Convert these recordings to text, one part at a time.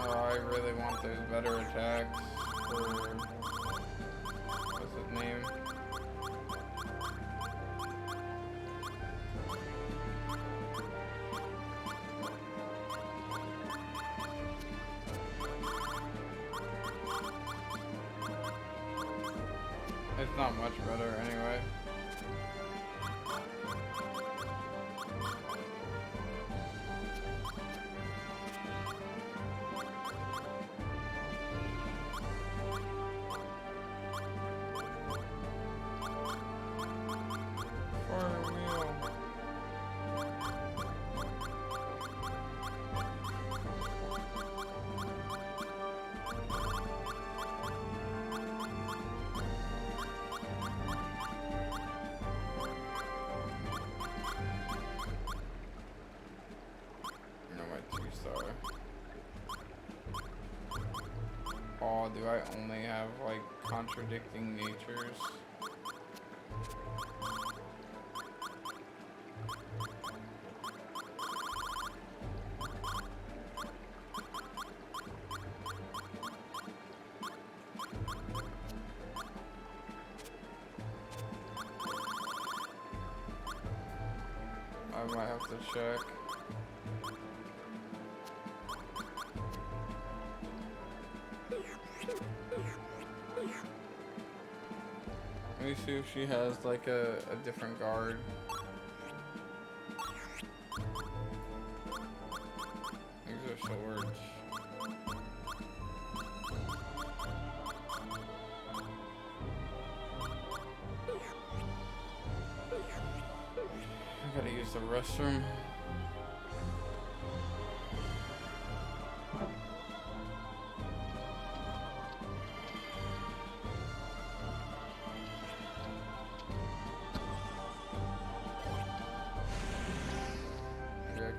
Oh, I really want those better attacks for, what's his name? It's not much better anyway. Oh, do I only have like contradicting natures? I might have to check. Let me see if she has like a different guard. These are swords. I gotta use the restroom.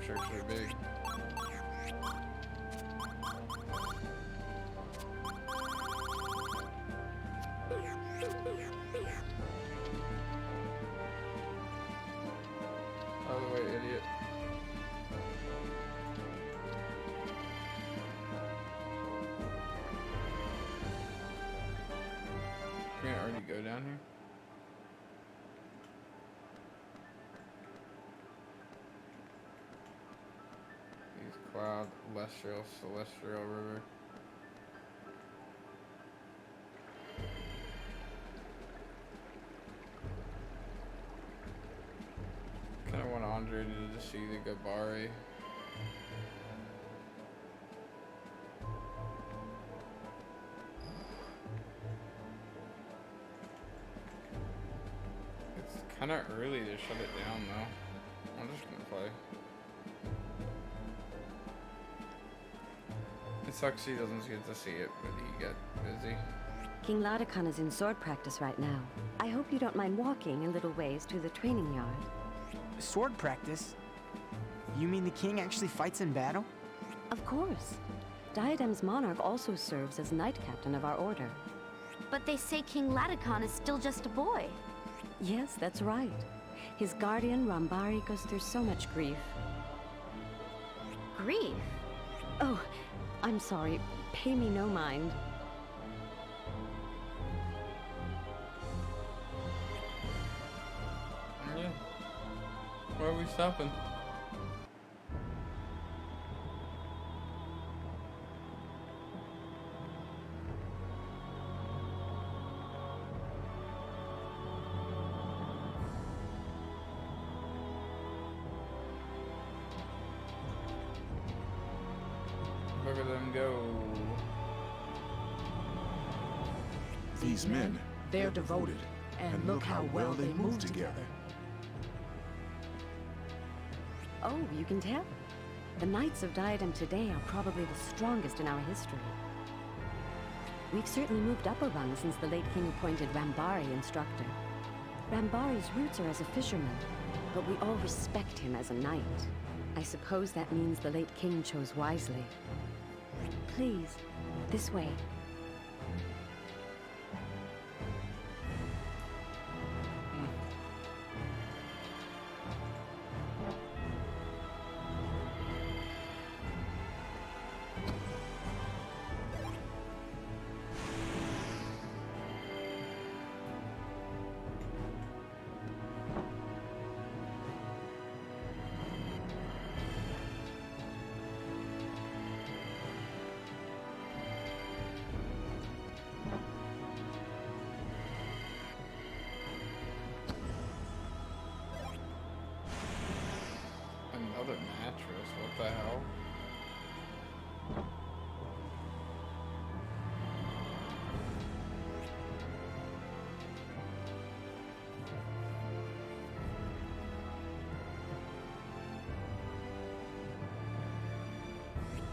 Church are big. Out of the way, idiot. Can I already go down here? Cloud, Celestial River. Kinda want Andre to see the Gabari. It's kinda early to shut it down though. I'm just gonna play. It sucks he doesn't get to see it, but he get busy. King Laocoon is in sword practice right now. I hope you don't mind walking a little ways to the training yard. Sword practice? You mean the king actually fights in battle? Of course. Diadem's monarch also serves as knight captain of our order. But they say King Laocoon is still just a boy. Yes, that's right. His guardian, Rambari, goes through so much grief. Grief? Oh, I'm sorry. Pay me no mind. Yeah. Why are we stopping? Look at them go. These men, they're devoted. And look how well they move together. Oh, you can tell. The Knights of Diadem today are probably the strongest in our history. We've certainly moved up a rung since the late king appointed Rambari instructor. Rambari's roots are as a fisherman, but we all respect him as a knight. I suppose that means the late king chose wisely. Please, this way.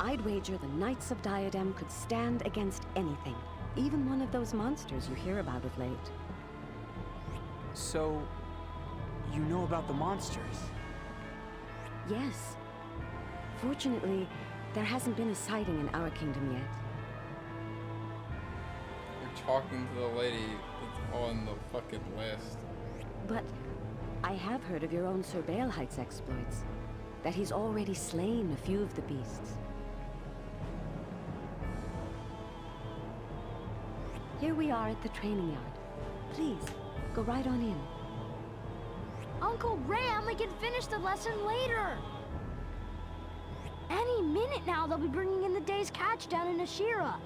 I'd wager the Knights of Diadem could stand against anything, even one of those monsters you hear about of late. So, you know about the monsters? Yes. Fortunately, there hasn't been a sighting in our kingdom yet. You're talking to the lady that's on the fucking list. But I have heard of your own Sir Baelheit's exploits. That he's already slain a few of the beasts. Here we are at the training yard. Please, go right on in. Uncle Ram, we can finish the lesson later. Any minute now, they'll be bringing in the day's catch down in Ashira.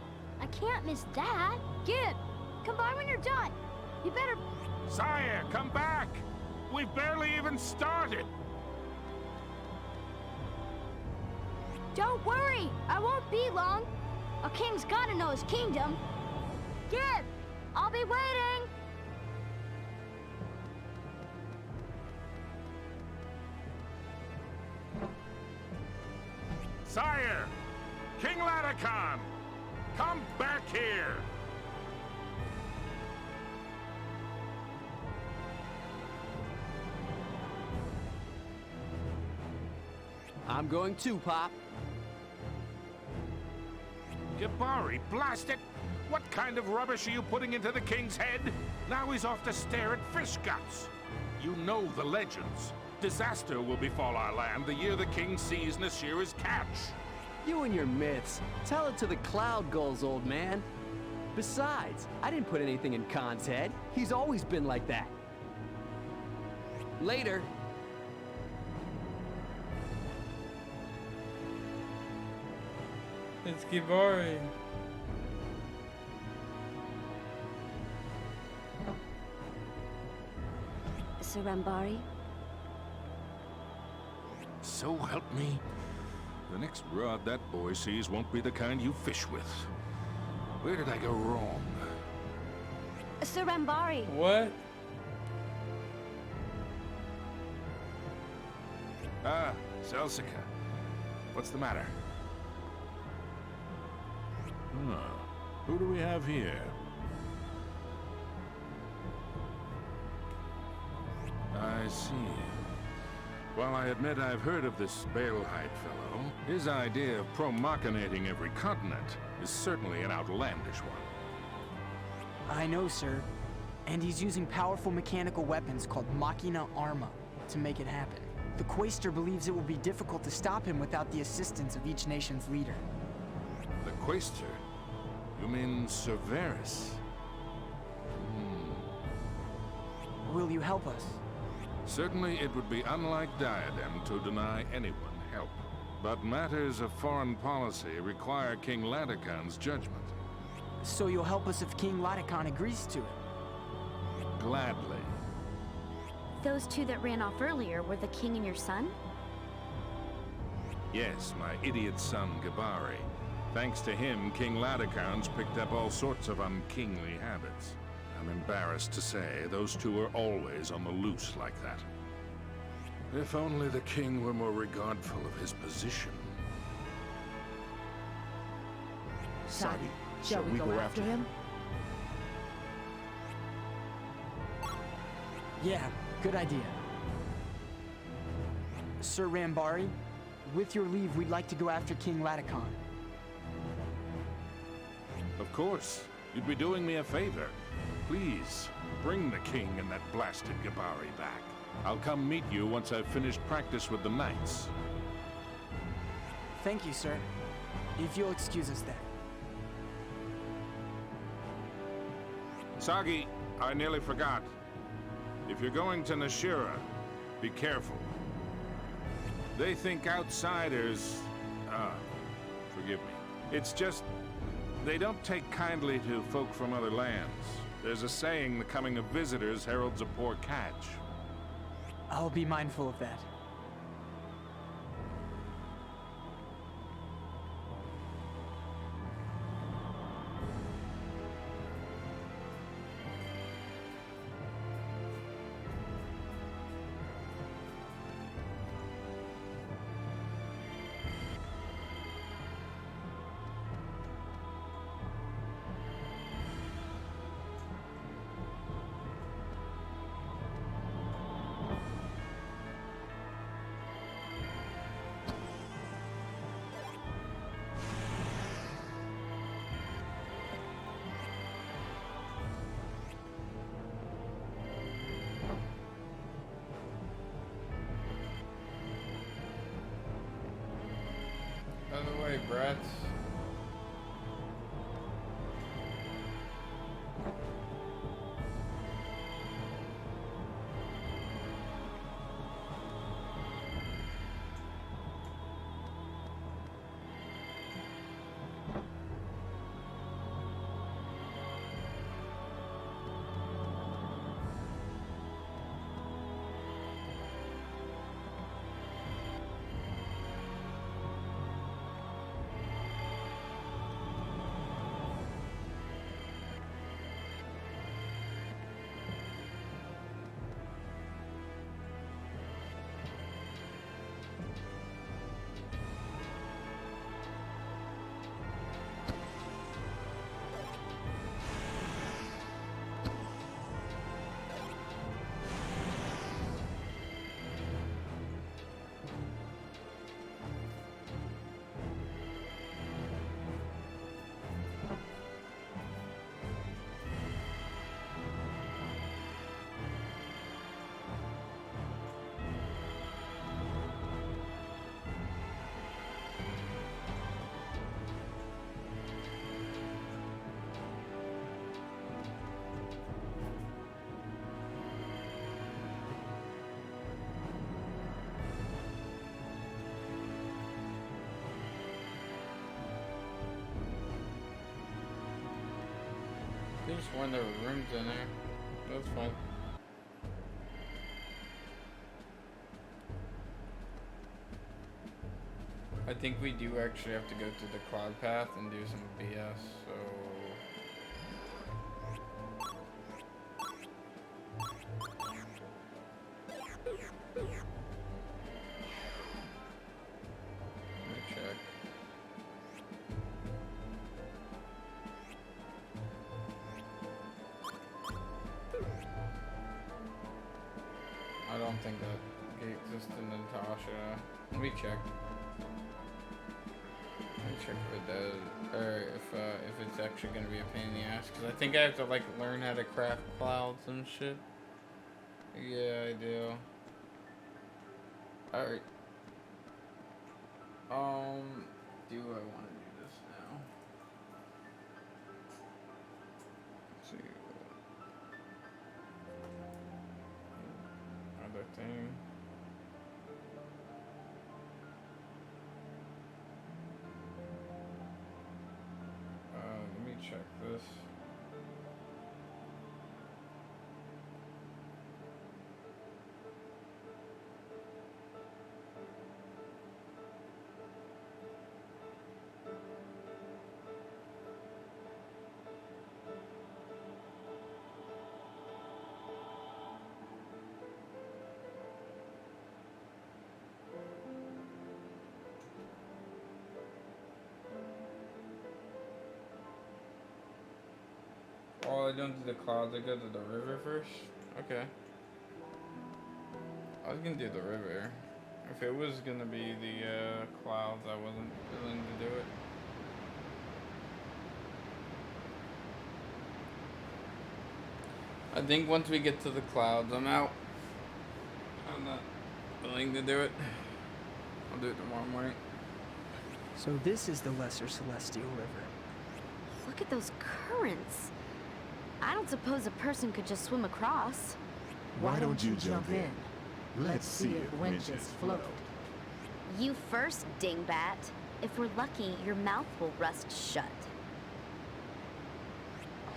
I can't miss that. Gib, come by when you're done. You better... Sire, come back! We've barely even started! Don't worry, I won't be long. A king's gotta know his kingdom. Gib, I'll be waiting. Sire! King Laticon! Come back here! I'm going too, Pop. Gibari, blast it! What kind of rubbish are you putting into the king's head? Now he's off to stare at fish guts. You know the legends. Disaster will befall our land the year the king sees Nashira's catch. You and your myths. Tell it to the cloud gulls, old man. Besides, I didn't put anything in Khan's head. He's always been like that. Later. It's Gibari. Sir Rambari? So help me, the next rod that boy sees won't be the kind you fish with. Where did I go wrong? Sir Rambari. What? Ah, Celsica. What's the matter? Who do we have here? I see. While I admit I've heard of this Baelheit fellow, his idea of promachinating every continent is certainly an outlandish one. I know, sir. And he's using powerful mechanical weapons called Machina Arma to make it happen. The Quaestor believes it will be difficult to stop him without the assistance of each nation's leader. The Quaestor? You mean Cerberus? Will you help us? Certainly it would be unlike Diadem to deny anyone help. But matters of foreign policy require King Laticon's judgment. So you'll help us if King Laticon agrees to it? Gladly. Those two that ran off earlier were the king and your son? Yes, my idiot son, Gibari. Thanks to him, King Laticon's picked up all sorts of unkingly habits. I'm embarrassed to say, those two are always on the loose like that. If only the king were more regardful of his position. Sadi, shall we go after him? Yeah, good idea. Sir Rambari, with your leave, we'd like to go after King Laticon. Of course. You'd be doing me a favor. Please, bring the king and that blasted Gibari back. I'll come meet you once I've finished practice with the knights. Thank you, sir. If you'll excuse us then. Sagi, I nearly forgot. If you're going to Nashira, be careful. They think outsiders... forgive me. It's just... they don't take kindly to folk from other lands. There's a saying, the coming of visitors heralds a poor catch. I'll be mindful of that. Alright, brats. They just sworn there were rooms in there. That's fine. I think we do actually have to go to the cloud path and do some BS, so... Let me check. I don't think that gate exists in Natasha. Let me check. Let me check if it does, or if it's actually gonna be a pain in the ass. Cause I think I have to like learn how to craft clouds and shit. Yeah, I do. All right. Do I want to do this now? Let's see. Other thing. Let me check this. Oh, I don't do the clouds, I go to the river first? Okay. I was gonna do the river. If it was gonna be the clouds, I wasn't willing to do it. I think once we get to the clouds, I'm out. I'm not willing to do it. I'll do it tomorrow morning. So this is the Lesser Celestial River. Look at those currents. I don't suppose a person could just swim across. Why don't you jump in? Let's see if winches float. You first, dingbat. If we're lucky, your mouth will rust shut.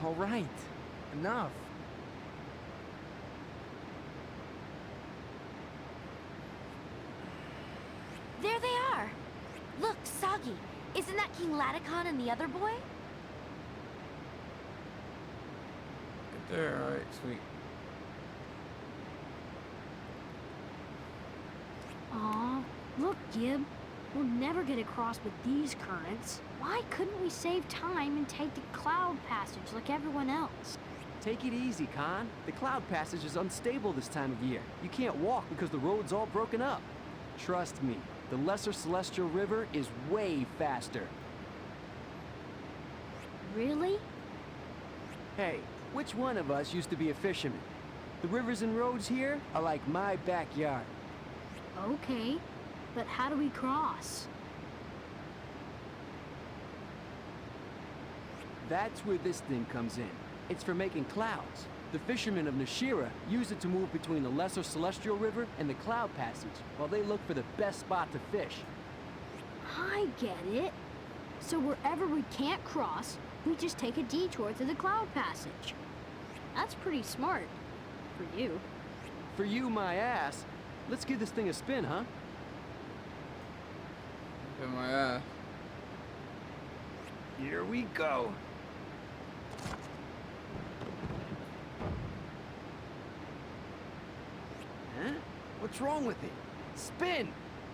All right, enough. There they are. Look, Soggy. Isn't that King Laticon and the other boy? Get there, alright, sweet. Aw, look, Gib. We'll never get across with these currents. Why couldn't we save time and take the cloud passage like everyone else? Take it easy, Khan. The cloud passage is unstable this time of year. You can't walk because the road's all broken up. Trust me, the Lesser Celestial River is way faster. Really? Hey, which one of us used to be a fisherman? The rivers and roads here are like my backyard. Okay, but how do we cross? That's where this thing comes in. It's for making clouds. The fishermen of Nashira use it to move between the Lesser Celestial River and the Cloud Passage while they look for the best spot to fish. I get it. So wherever we can't cross, we just take a detour to the Cloud Passage. That's pretty smart. For you. For you, my ass. Let's give this thing a spin, huh? In my ass. Here we go. Huh? What's wrong with it? Spin!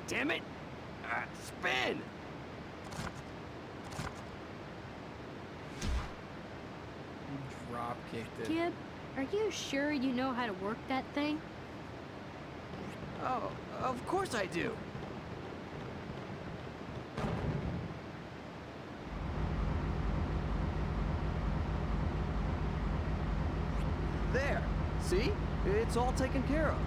Damn it! Spin! Drop kicked it. Kid, are you sure you know how to work that thing? Oh, of course I do. There. See? It's all taken care of.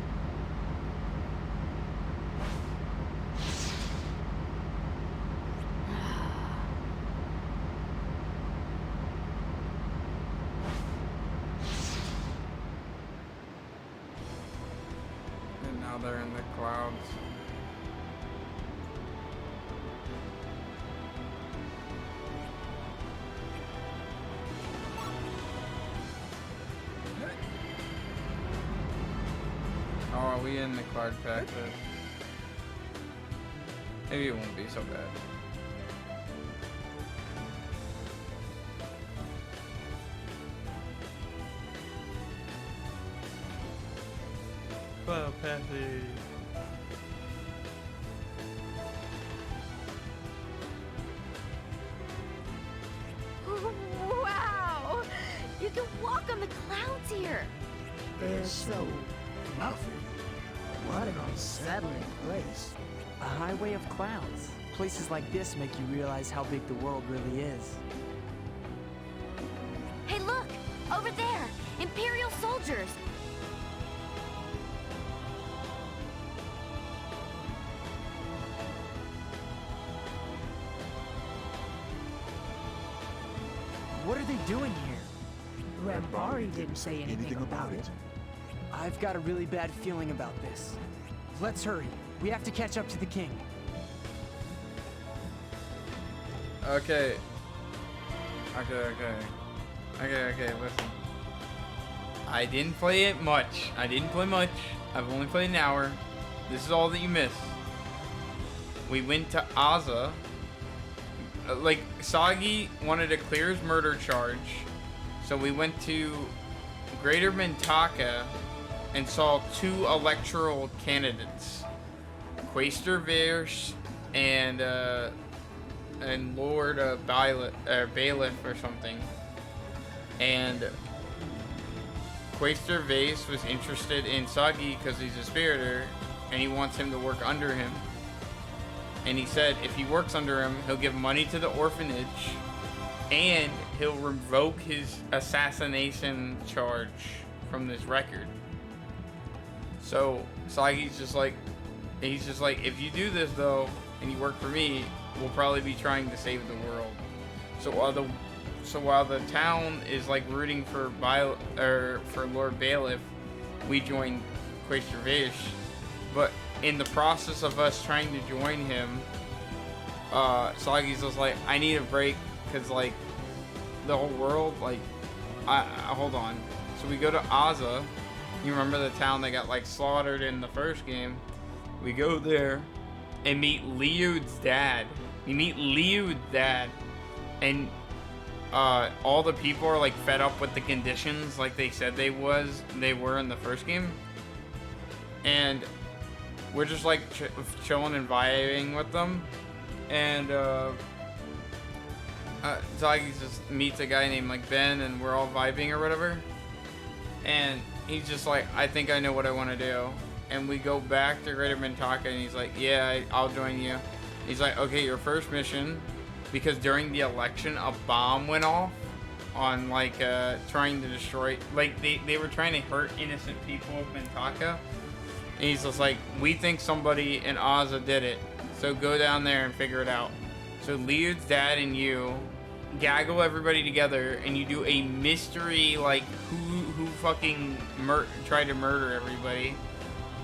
And now they're in the clouds. Oh, are we in the cloud passage? Maybe it won't be so bad. Cloud passage. Wow! You can walk on the clouds here. They're so fluffy. What an unsettling place. A highway of clouds. Places like this make you realize how big the world really is. Hey, look! Over there! Imperial soldiers! What are they doing here? Rambari didn't say anything about it. I've got a really bad feeling about this. Let's hurry. We have to catch up to the king. Okay. Okay, listen. I didn't play it much. I've only played an hour. This is all that you missed. We went to Aza. Like, Sagi wanted to clear his murder charge. So we went to Greater Mintaka and saw two electoral candidates. Quaestor Verse and Lord Bailiff or something. And Quaestor Vase was interested in Sagi because he's a spiritor and he wants him to work under him. And he said if he works under him, he'll give money to the orphanage and he'll revoke his assassination charge from this record. So Sagi's just like, if you do this though, and you work for me, we'll probably be trying to save the world. So while the town is like rooting for Lord Bailiff, we join Quaestor Vish. But in the process of us trying to join him, Sagi's just like, I need a break because like the whole world, like, hold on. So we go to Aza. You remember the town that got like slaughtered in the first game? We go there and meet Liud's dad. We meet Liud's dad, and all the people are like fed up with the conditions, like they said they were in the first game, and we're just like chilling and vibing with them, and Zagi just meets a guy named like Ben, and we're all vibing or whatever, and he's just like, I think I know what I want to do. And we go back to Greater Mintaka, and he's like, yeah, I'll join you. He's like, okay, your first mission, because during the election, a bomb went off on, like, trying to destroy, like, they were trying to hurt innocent people of Mintaka. And he's just like, we think somebody in Aza did it, so go down there and figure it out. So Liud's dad and you gaggle everybody together and you do a mystery, like, who fucking tried to murder everybody.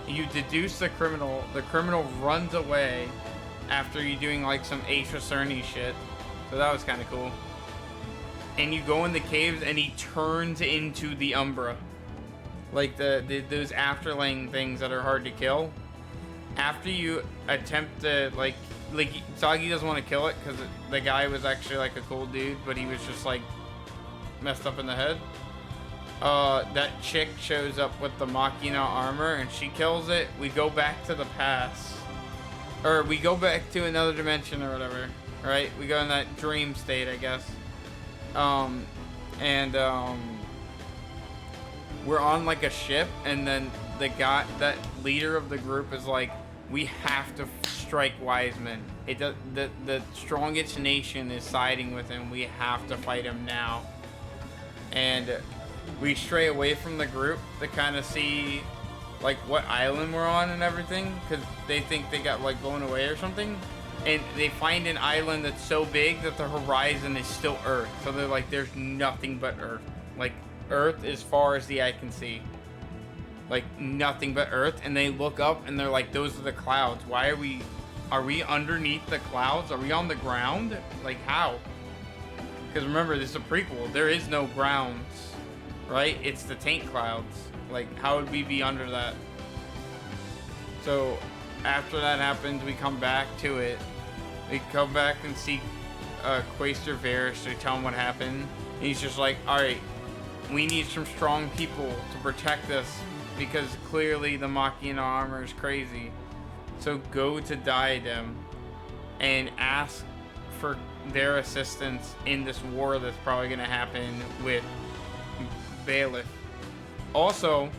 You deduce the criminal runs away after you doing, like, some Ace Attorney shit. So that was kind of cool. And you go in the caves and he turns into the Umbra. Like, those afterling things that are hard to kill. After you attempt to, like Soggy doesn't want to kill it because the guy was actually, like, a cool dude, but he was just, like, messed up in the head. That chick shows up with the Machina armor and she kills it. We go back to the past. Or we go back to another dimension or whatever, right? We go in that dream state, I guess. We're on, like, a ship, and then the guy, that leader of the group is like, we have to strike Wiseman. The strongest nation is siding with him. We have to fight him now. And we stray away from the group to kind of see, like, what island we're on and everything, because they think they got, like, blown away or something. And they find an island that's so big that the horizon is still Earth. So they're like, there's nothing but Earth. Like, Earth as far as the eye can see. Like, nothing but Earth. And they look up and they're like, those are the clouds. Why are we underneath the clouds? Are we on the ground? Like, how? Because remember, this is a prequel. There is no grounds, right? It's the taint clouds. Like, how would we be under that? So, after that happens, we come back to it. We come back and see Quaestor Varys to tell him what happened. And he's just like, alright, we need some strong people to protect us because clearly the Machina armor is crazy. So go to Diadem and ask for their assistance in this war that's probably going to happen with Bailiff. Also,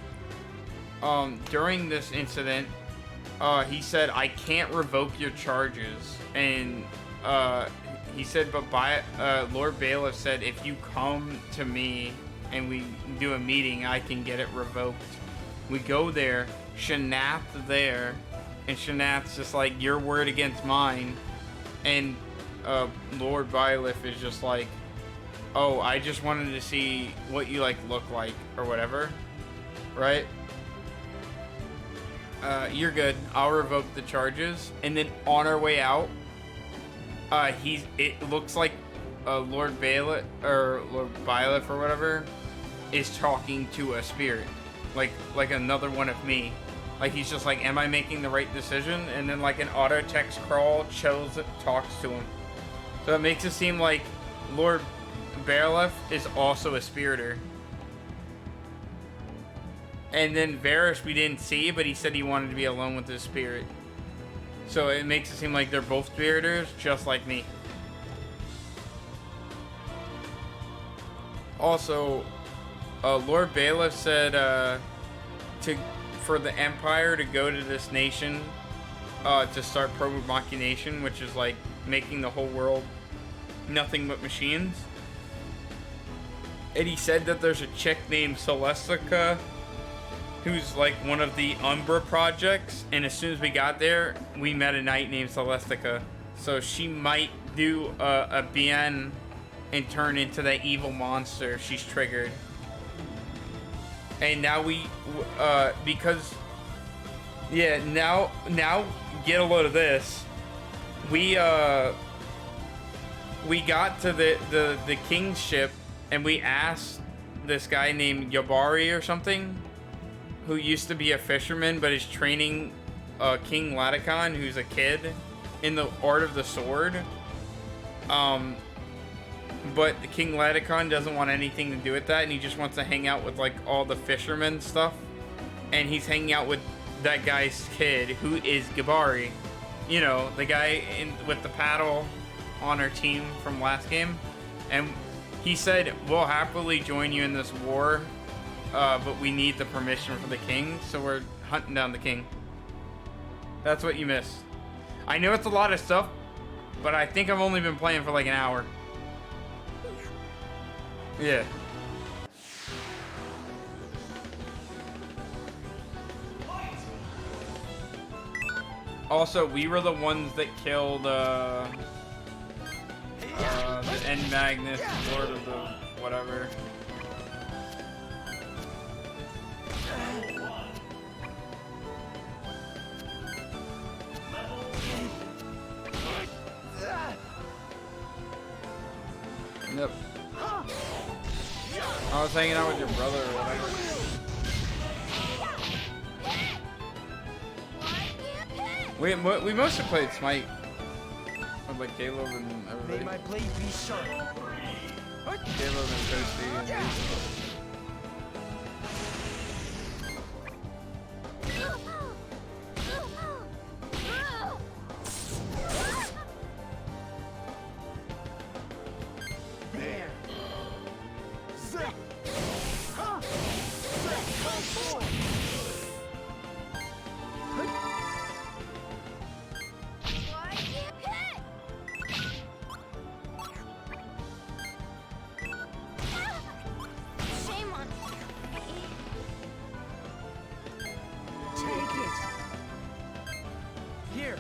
during this incident, he said, I can't revoke your charges. And he said, but Lord Bailiff said, if you come to me and we do a meeting, I can get it revoked. We go there, Shanath's there, and Shanath's just like, your word against mine. And Lord Bailiff is just like, oh, I just wanted to see what you, like, look like, or whatever. Right? You're good. I'll revoke the charges. And then on our way out, it looks like Lord Bailiff, or Lord Bailiff or whatever, is talking to a spirit. Like another one of me. Like, he's just like, am I making the right decision? And then, like, an auto text crawl chills it, talks to him. So it makes it seem like Lord Bailiff is also a spiriter. And then Varys we didn't see, but he said he wanted to be alone with his spirit. So it makes it seem like they're both spiriters, just like me. Also, Lord Bailiff said for the Empire to go to this nation to start pro-machination, which is like making the whole world nothing but machines. And he said that there's a chick named Celestica who's like one of the Umbra projects, and as soon as we got there, we met a knight named Celestica. So she might do a BN and turn into that evil monster she's triggered. And now because, yeah, now get a load of this. We got to the king's ship, and we asked this guy named Yabari or something, who used to be a fisherman but is training King Laticon, who's a kid, in the art of the sword. But the King Laticon doesn't want anything to do with that, and he just wants to hang out with, like, all the fishermen stuff. And he's hanging out with that guy's kid, who is Gabari. You know, the guy with the paddle on our team from last game. And he said, we'll happily join you in this war, but we need the permission from the king, so we're hunting down the king. That's what you missed. I know it's a lot of stuff, but I think I've only been playing for like an hour. Yeah. Also, we were the ones that killed the And Magnus, Lord of the whatever. Yep. I was hanging out with your brother or whatever. We mostly played Smite with like Caleb and everybody. May my blade be sharp. Caleb and Toasty and There. Shame on Take it. Here.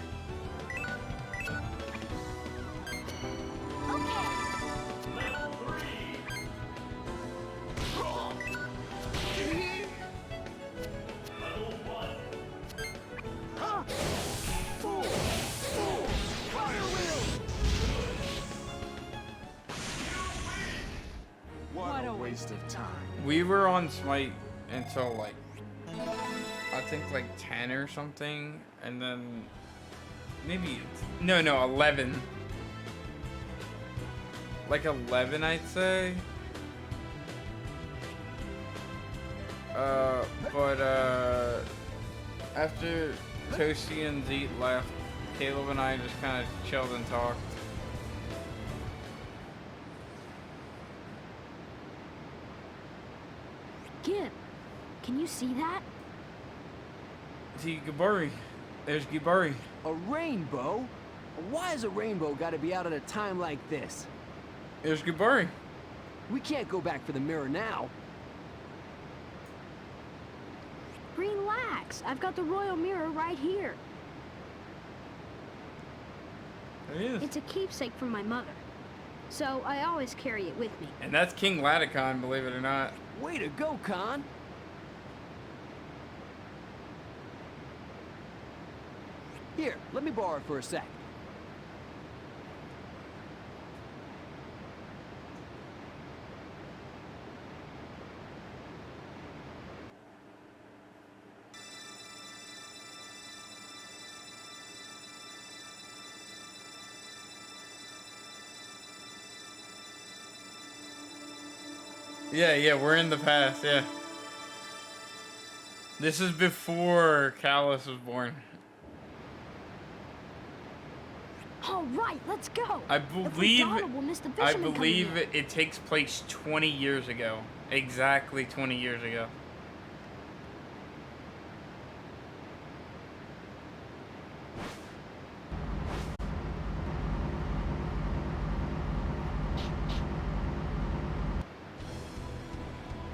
What a waste of time. we were on Smite until like I think like 10 or something, and then maybe no 11. Like 11, I'd say. But after Toasty and Zeke left, Caleb and I just kind of chilled and talked. Gib, can you see that? See, Gibari. There's Gibari. A rainbow? Why has a rainbow got to be out at a time like this? There's Gibari. We can't go back for the mirror now. Relax, I've got the royal mirror right here. There he is. It's a keepsake from my mother, so I always carry it with me. And that's King Ladicon, believe it or not. Way to go, Khan. Here, let me borrow it for a sec. Yeah, we're in the past, yeah. This is before Callus was born. All right, let's go. I If we believe dawdle, we'll miss the fishermen coming in. it takes place 20 years ago. Exactly 20 years ago.